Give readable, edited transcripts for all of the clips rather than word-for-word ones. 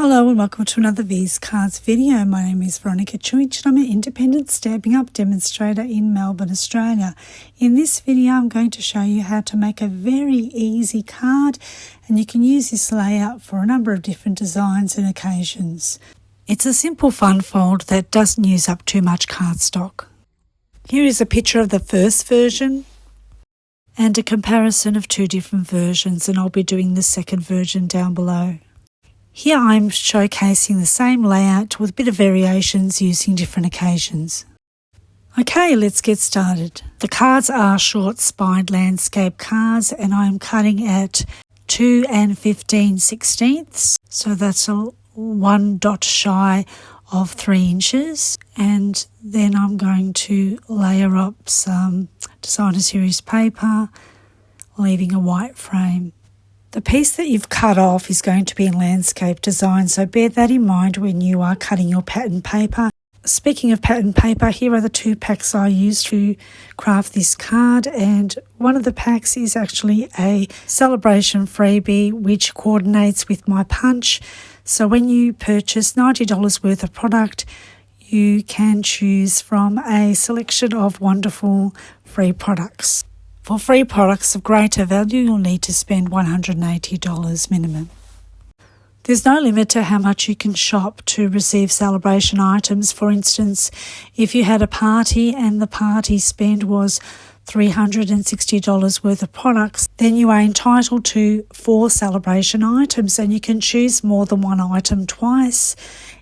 Hello and welcome to another V's Cards video. My name is Veronika Čuić and I'm an independent Stampin' Up demonstrator in Melbourne, Australia. In this video I'm going to show you how to make a very easy card, and you can use this layout for a number of different designs and occasions. It's a simple fun fold that doesn't use up too much cardstock. Here is a picture of the first version and a comparison of two different versions, and I'll be doing the second version down below. Here I'm showcasing the same layout with a bit of variations using different occasions. Okay, let's get started. The cards are short spined landscape cards and I'm cutting at 2 15/16, so that's one dot shy of 3 inches, and then I'm going to layer up some designer series paper, leaving a white frame. The piece that you've cut off is going to be in landscape design, so bear that in mind when you are cutting your pattern paper. Speaking of pattern paper, here are the two packs I used to craft this card, and one of the packs is actually a celebration freebie which coordinates with my punch. So when you purchase $90 worth of product, you can choose from a selection of wonderful free products. For free products of greater value, you'll need to spend $180 minimum. There's no limit to how much you can shop to receive celebration items. For instance, if you had a party and the party spend was $360 worth of products, then you are entitled to 4 celebration items, and you can choose more than one item twice.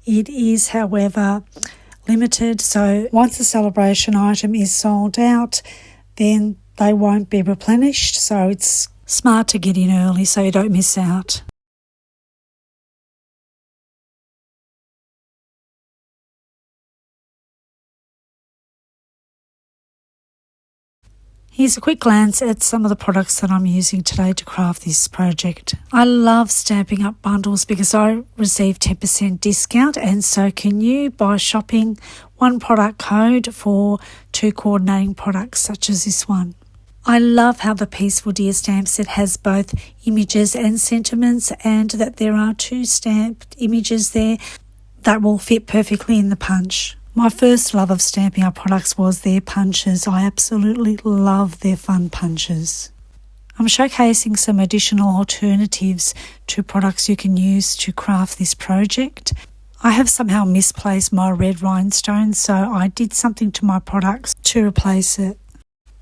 It is, however, limited, so once a celebration item is sold out, then they won't be replenished, so it's smart to get in early so you don't miss out. Here's a quick glance at some of the products that I'm using today to craft this project. I love Stampin' Up bundles because I receive 10% discount, and so can you, by shopping one product code for 2 coordinating products such as this one. I love how the Peaceful Deer stamp set has both images and sentiments, and that there are 2 stamped images there that will fit perfectly in the punch. My first love of Stampin' Up products was their punches. I absolutely love their fun punches. I'm showcasing some additional alternatives to products you can use to craft this project. I have somehow misplaced my red rhinestone, so I did something to my products to replace it.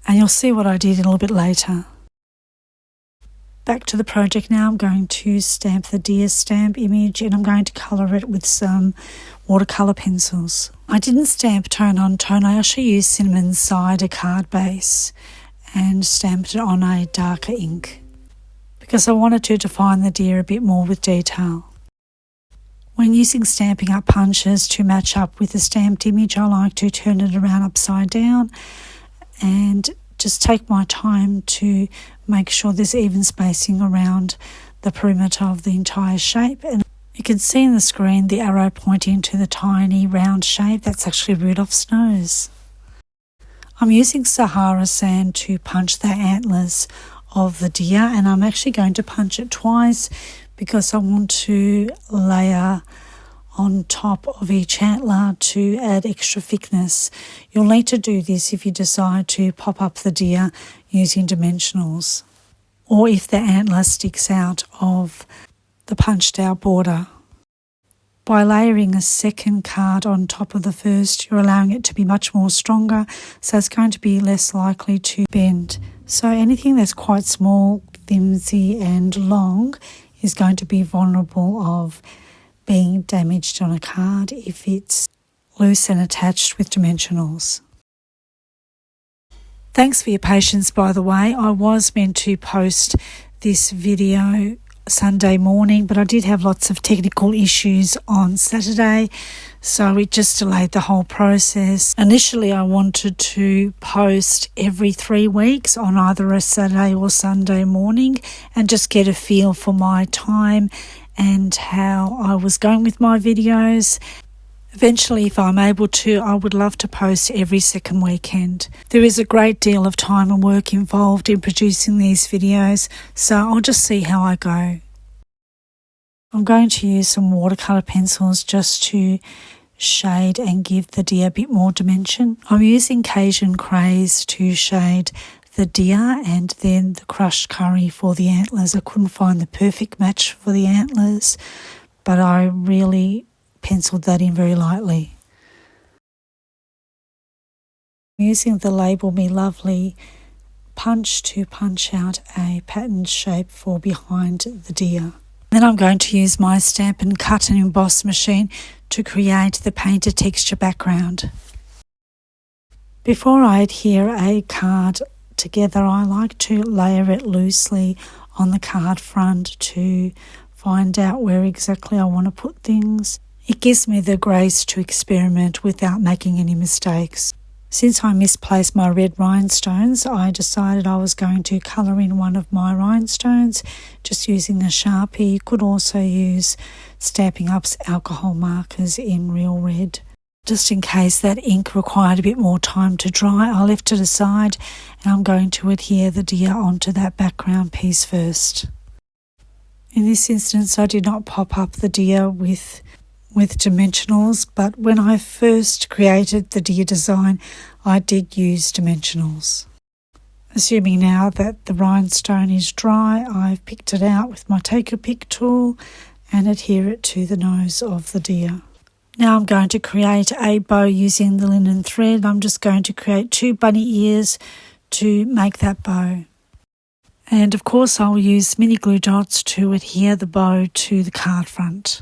And you'll see what I did a little bit later. Back to the project now. I'm going to stamp the deer stamp image, and I'm going to colour it with some watercolour pencils. I didn't stamp tone on tone. I actually used Cinnamon Cider card base and stamped it on a darker ink because I wanted to define the deer a bit more with detail. When using Stampin' Up punches to match up with the stamped image, I like to turn it around upside down and just take my time to make sure there's even spacing around the perimeter of the entire shape. And you can see in the screen the arrow pointing to the tiny round shape. That's actually Rudolph's nose. I'm using Sahara sand to punch the antlers of the deer, and I'm actually going to punch it twice because I want to layer on top of each antler to add extra thickness. You'll need to do this if you decide to pop up the deer using dimensionals, or if the antler sticks out of the punched out border. By layering a second card on top of the first, you're allowing it to be much more stronger, so it's going to be less likely to bend. So anything that's quite small, flimsy and long is going to be vulnerable of being damaged on a card if it's loose and attached with dimensionals. Thanks for your patience, by the way. I was meant to post this video Sunday morning, but I did have lots of technical issues on Saturday, so it just delayed the whole process. Initially, I wanted to post every 3 weeks on either a Saturday or Sunday morning and just get a feel for my time and how I was going with my videos. Eventually, if I'm able to, I would love to post every second weekend. There is a great deal of time and work involved in producing these videos, so I'll just see how I go. I'm going to use some watercolour pencils just to shade and give the deer a bit more dimension. I'm using Cajun Craze to shade the deer and then the crushed curry for the antlers. I couldn't find the perfect match for the antlers, but I really penciled that in very lightly. I'm using the Label Me Lovely punch to punch out a patterned shape for behind the deer. Then I'm going to use my Stampin' Cut and Emboss machine to create the painted texture background. Before I adhere a card together, I like to layer it loosely on the card front to find out where exactly I want to put things. It gives me the grace to experiment without making any mistakes. Since I misplaced my red rhinestones, I decided I was going to colour in one of my rhinestones just using a Sharpie. You could also use Stampin' Up's alcohol markers in real red. Just in case that ink required a bit more time to dry, I left it aside and I'm going to adhere the deer onto that background piece first. In this instance, I did not pop up the deer with dimensionals, but when I first created the deer design, I did use dimensionals. Assuming now that the rhinestone is dry, I've picked it out with my Take Your Pick tool and adhere it to the nose of the deer. Now I'm going to create a bow using the linen thread. I'm just going to create 2 bunny ears to make that bow. And of course I'll use mini glue dots to adhere the bow to the card front.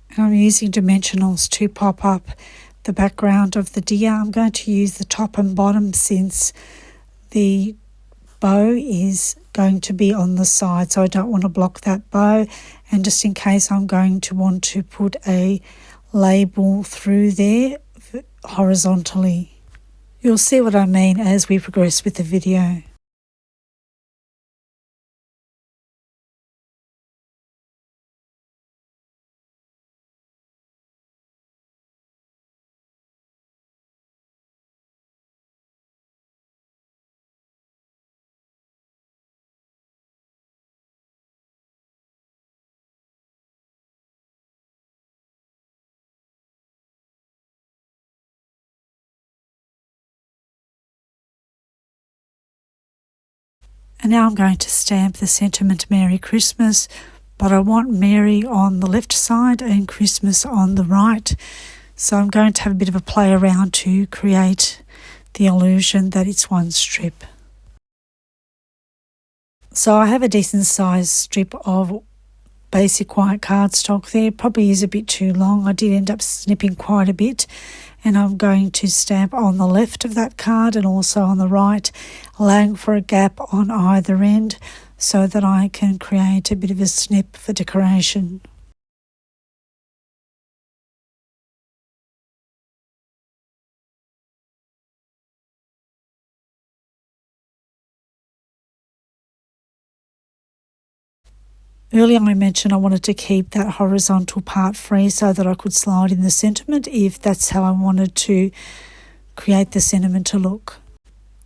And I'm using dimensionals to pop up the background of the deer. I'm going to use the top and bottom since the bow is going to be on the side, so I don't want to block that bow, and just in case I'm going to want to put a label through there horizontally. You'll see what I mean as we progress with the video. And now I'm going to stamp the sentiment Merry Christmas, but I want Mary on the left side and Christmas on the right. So I'm going to have a bit of a play around to create the illusion that it's one strip. So I have a decent sized strip of basic white cardstock there. Probably is a bit too long. I did end up snipping quite a bit. And I'm going to stamp on the left of that card and also on the right, allowing for a gap on either end so that I can create a bit of a snip for decoration. Earlier I mentioned I wanted to keep that horizontal part free so that I could slide in the sentiment if that's how I wanted to create the sentiment to look.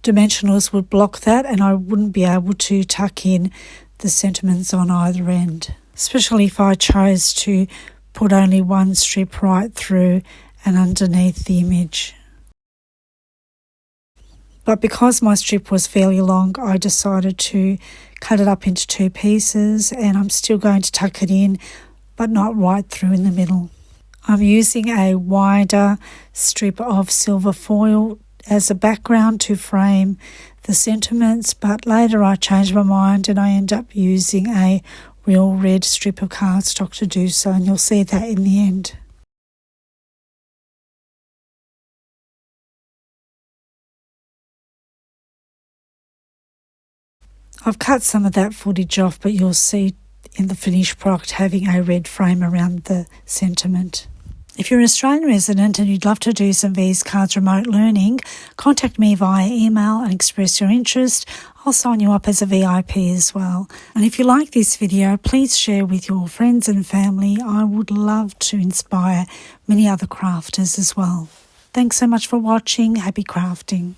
Dimensionals would block that and I wouldn't be able to tuck in the sentiments on either end, especially if I chose to put only one strip right through and underneath the image. But because my strip was fairly long, I decided to cut it up into 2 pieces, and I'm still going to tuck it in, but not right through in the middle. I'm using a wider strip of silver foil as a background to frame the sentiments, but later I changed my mind and I end up using a real red strip of cardstock to do so, and you'll see that in the end. I've cut some of that footage off, but you'll see in the finished product having a red frame around the sentiment. If you're an Australian resident and you'd love to do some of these cards remote learning, contact me via email and express your interest. I'll sign you up as a VIP as well. And if you like this video, please share with your friends and family. I would love to inspire many other crafters as well. Thanks so much for watching. Happy crafting.